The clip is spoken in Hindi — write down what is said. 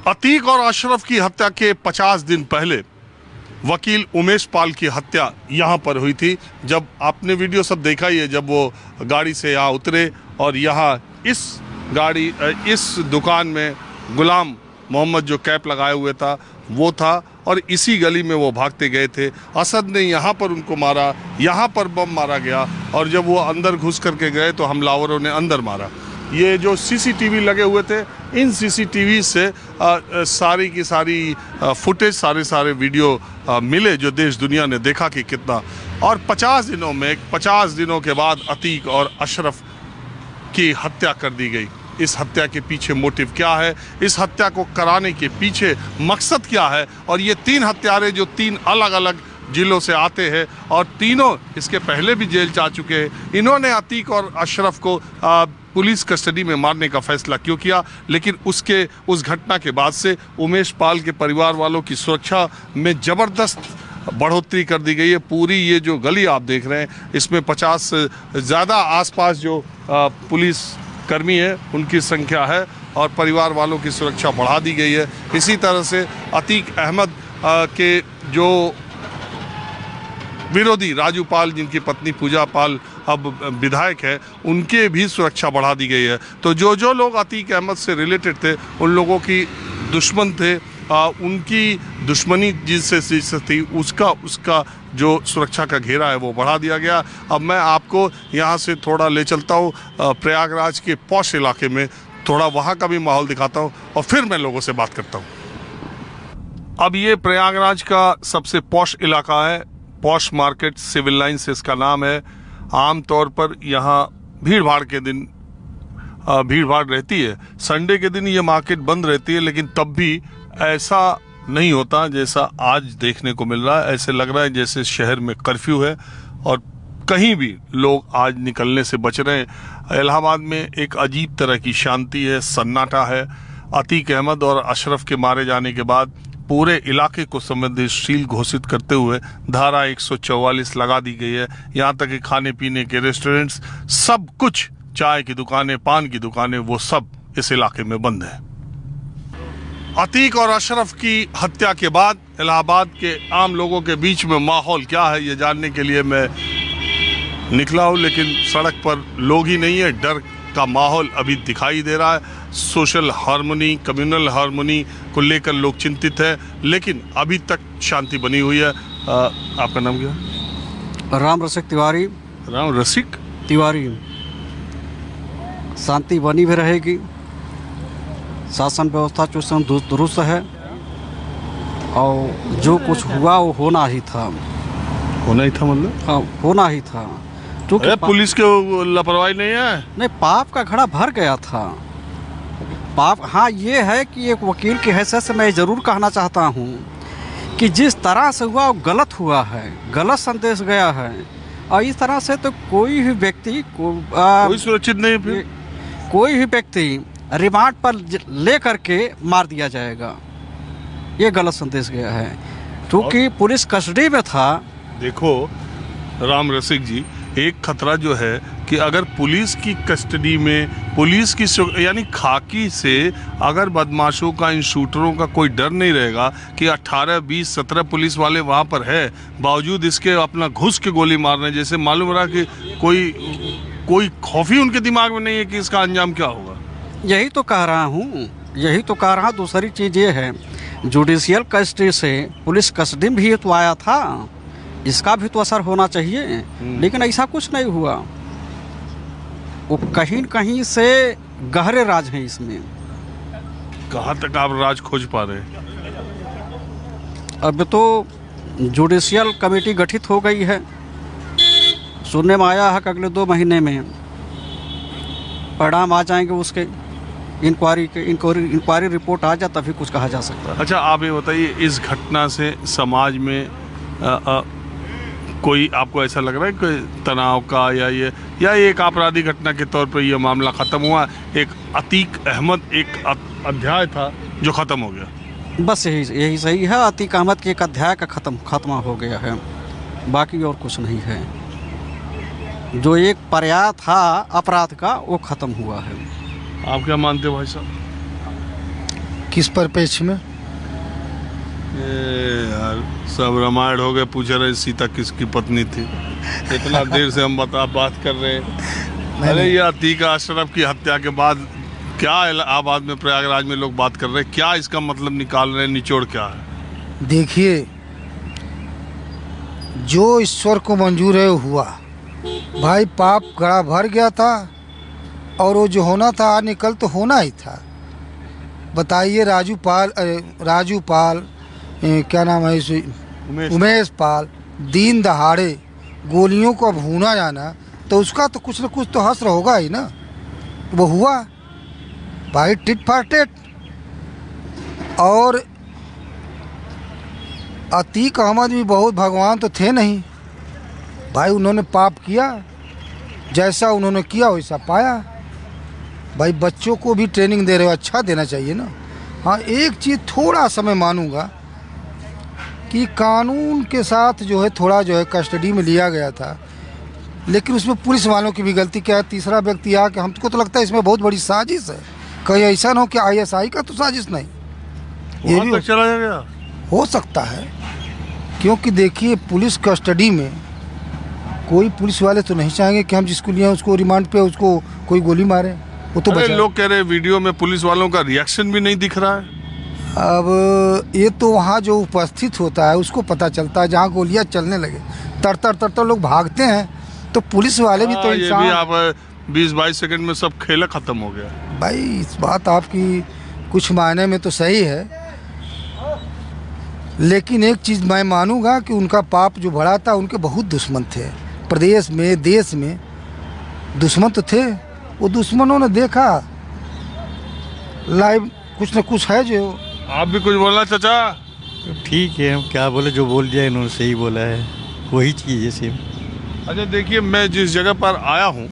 अतीक और अशरफ की हत्या के 50 दिन पहले वकील उमेश पाल की हत्या यहाँ पर हुई थी। जब आपने वीडियो सब देखा ही है, जब वो गाड़ी से यहाँ उतरे और यहाँ इस दुकान में गुलाम मोहम्मद जो कैप लगाए हुए था वो था और इसी गली में वो भागते गए थे। असद ने यहाँ पर उनको मारा, यहाँ पर बम मारा गया और जब वो अंदर घुस करके गए तो हमलावरों ने अंदर मारा। ये जो सीसीटीवी लगे हुए थे, इन सीसीटीवी से सारी की सारी फुटेज, सारे वीडियो मिले जो देश दुनिया ने देखा कि कितना। और 50 दिनों के बाद अतीक और अशरफ की हत्या कर दी गई। इस हत्या के पीछे मोटिव क्या है, इस हत्या को कराने के पीछे मकसद क्या है, और ये 3 हत्यारे जो 3 अलग अलग जिलों से आते हैं और तीनों इसके पहले भी जेल जा चुके हैं, इन्होंने अतीक और अशरफ को पुलिस कस्टडी में मारने का फैसला क्यों किया। लेकिन उस घटना के बाद से उमेश पाल के परिवार वालों की सुरक्षा में ज़बरदस्त बढ़ोतरी कर दी गई है। पूरी ये जो गली आप देख रहे हैं, इसमें 50 से ज़्यादा आसपास जो पुलिस कर्मी है उनकी संख्या है और परिवार वालों की सुरक्षा बढ़ा दी गई है। इसी तरह से अतीक अहमद के जो विरोधी राजू पाल, जिनकी पत्नी पूजा पाल अब विधायक है, उनके भी सुरक्षा बढ़ा दी गई है। तो जो लोग अतीक अहमद से रिलेटेड थे, उन लोगों की दुश्मन थे, उनकी दुश्मनी जिससे थी उसका जो सुरक्षा का घेरा है वो बढ़ा दिया गया। अब मैं आपको यहाँ से थोड़ा ले चलता हूँ प्रयागराज के पॉश इलाके में, थोड़ा वहाँ का भी माहौल दिखाता हूँ और फिर मैं लोगों से बात करता हूँ। अब ये प्रयागराज का सबसे पॉश इलाका है, पॉश मार्केट, सिविल लाइन्स इसका नाम है। आमतौर पर यहाँ भीड़ भाड़ रहती है। संडे के दिन ये मार्केट बंद रहती है, लेकिन तब भी ऐसा नहीं होता जैसा आज देखने को मिल रहा है। ऐसे लग रहा है जैसे शहर में कर्फ्यू है और कहीं भी लोग आज निकलने से बच रहे हैं। इलाहाबाद में एक अजीब तरह की शांति है, सन्नाटा है। अतीक अहमद और अशरफ के मारे जाने के बाद पूरे इलाके को संवेदनशील घोषित करते हुए धारा 144 लगा दी गई है। यहाँ तक कि खाने पीने के रेस्टोरेंट्स, सब कुछ, चाय की दुकानें, पान की दुकानें, वो सब इस इलाके में बंद है। अतीक और अशरफ की हत्या के बाद इलाहाबाद के आम लोगों के बीच में माहौल क्या है ये जानने के लिए मैं निकला हूँ, लेकिन सड़क पर लोग ही नहीं है। डर का माहौल अभी दिखाई दे रहा है। सोशल हार्मनी, कम्युनल हार्मनी को लेकर लोग चिंतित है, लेकिन अभी तक शांति बनी हुई है। आपका नाम क्या? राम रसिक तिवारी। राम रसिक तिवारी। शांति बनी भी रहेगी, शासन व्यवस्था चुस्त दुरुस्त है और जो कुछ हुआ वो होना ही था। होना ही था मतलब? हाँ, होना ही था। क्योंकि पुलिस के लापरवाही नहीं है। नहीं, पाप का घड़ा भर गया था। पाप, हाँ, ये है कि एक वकील की हैसियत से मैं ज़रूर कहना चाहता हूँ कि जिस तरह से हुआ वो गलत हुआ है, गलत संदेश गया है और इस तरह से तो कोई भी व्यक्ति कोई सुरक्षित नहीं, फिर कोई भी व्यक्ति रिमांड पर ले करके मार दिया जाएगा, ये गलत संदेश गया है क्योंकि पुलिस कस्टडी में था। देखो राम रसिक जी, एक खतरा जो है कि अगर पुलिस की कस्टडी में, पुलिस की यानी खाकी से अगर बदमाशों का, इन शूटरों का कोई डर नहीं रहेगा कि 18, 20, 17 पुलिस वाले वहाँ पर है, बावजूद इसके अपना घुस के गोली मारने, जैसे मालूम रहा कि कोई खौफ ही उनके दिमाग में नहीं है कि इसका अंजाम क्या होगा। यही तो कह रहा हूँ, यही तो कह रहा हूँ। दूसरी चीज़ ये है, जुडिशियल कस्टडी से पुलिस कस्टडी में भी तो आया था, इसका भी तो असर होना चाहिए, लेकिन ऐसा कुछ नहीं हुआ। वो कहीं कहीं से गहरे राज हैं इसमें। कहाँ तक आप राज खोज पा रहे हैं? अब तो जुडिशियल कमेटी गठित हो गई है, सुनने में आया है कि अगले 2 महीने में परिणाम आ जाएंगे उसके, इंक्वायरी रिपोर्ट आ जाए तभी कुछ कहा जा सकता है। अच्छा, आप ये बताइए, इस घटना से समाज में कोई आपको ऐसा लग रहा है कि तनाव का या एक आपराधिक घटना के तौर पर यह मामला ख़त्म हुआ? एक अतीक अहमद एक अध्याय था जो ख़त्म हो गया, बस यही सही है। अतीक अहमद के एक अध्याय का खत्म हो गया है, बाकी और कुछ नहीं है। जो एक पर्याय था अपराध का वो ख़त्म हुआ है। आप क्या मानते हो भाई साहब? किस परिप्रेक्ष्य में? ये यार सब रामायण हो गए, पूछ रहे सीता किसकी पत्नी थी। इतना देर से हम बात कर रहे हैं। अरे ये अतीक अशरफ की हत्या के बाद क्या इलाहाबाद में, प्रयागराज में लोग बात कर रहे हैं, क्या इसका मतलब निकाल रहे हैं, निचोड़ क्या है? देखिए, जो ईश्वर को मंजूर है वो हुआ भाई। पाप गड़ा भर गया था और वो जो होना था निकल तो होना ही था। बताइए, राजू पाल क्या नाम है इसे, उमेश पाल, दिन दहाड़े गोलियों को भूना जाना, तो उसका तो कुछ न कुछ तो हश्र होगा ही ना। वो हुआ भाई टिट फॉर टेट। और अतीक अहमद भी बहुत भगवान तो थे नहीं भाई, उन्होंने पाप किया, जैसा उन्होंने किया वैसा पाया। भाई बच्चों को भी ट्रेनिंग दे रहे हो, अच्छा देना चाहिए ना। हाँ, एक चीज़ थोड़ा सा मैं मानूंगा कि कानून के साथ जो है थोड़ा जो है कस्टडी में लिया गया था, लेकिन उसमें पुलिस वालों की भी गलती। क्या है, तीसरा व्यक्ति आके, हमको तो लगता है इसमें बहुत बड़ी साजिश है। कहीं ऐसा ना हो कि ISI का तो साजिश नहीं, ये भी चला गया हो सकता है। क्योंकि देखिए, पुलिस कस्टडी में कोई पुलिस वाले तो नहीं चाहेंगे कि हम जिसको लिए उसको रिमांड पे उसको कोई गोली मारे। वो तो लोग कह रहे हैं वीडियो में पुलिस वालों का रिएक्शन भी नहीं दिख रहा है। अब ये तो वहाँ जो उपस्थित होता है उसको पता चलता है। जहाँ गोलियाँ चलने लगे तर लोग भागते हैं, तो पुलिस वाले भी तो इंसान। ये भी आप 20-22 सेकंड में सब खेला खत्म हो गया। भाई इस बात आपकी कुछ मायने में तो सही है, लेकिन एक चीज़ मैं मानूंगा कि उनका पाप जो भरा था, उनके बहुत दुश्मन थे प्रदेश में, देश में दुश्मन तो थे। वो दुश्मनों ने देखा लाइव कुछ न कुछ है जो। आप भी कुछ बोलना चाचा? ठीक है, हम क्या बोले, जो बोल दिया इन्होंने सही बोला है, वही चीज़ है सेम। अच्छा देखिए, मैं जिस जगह पर आया हूँ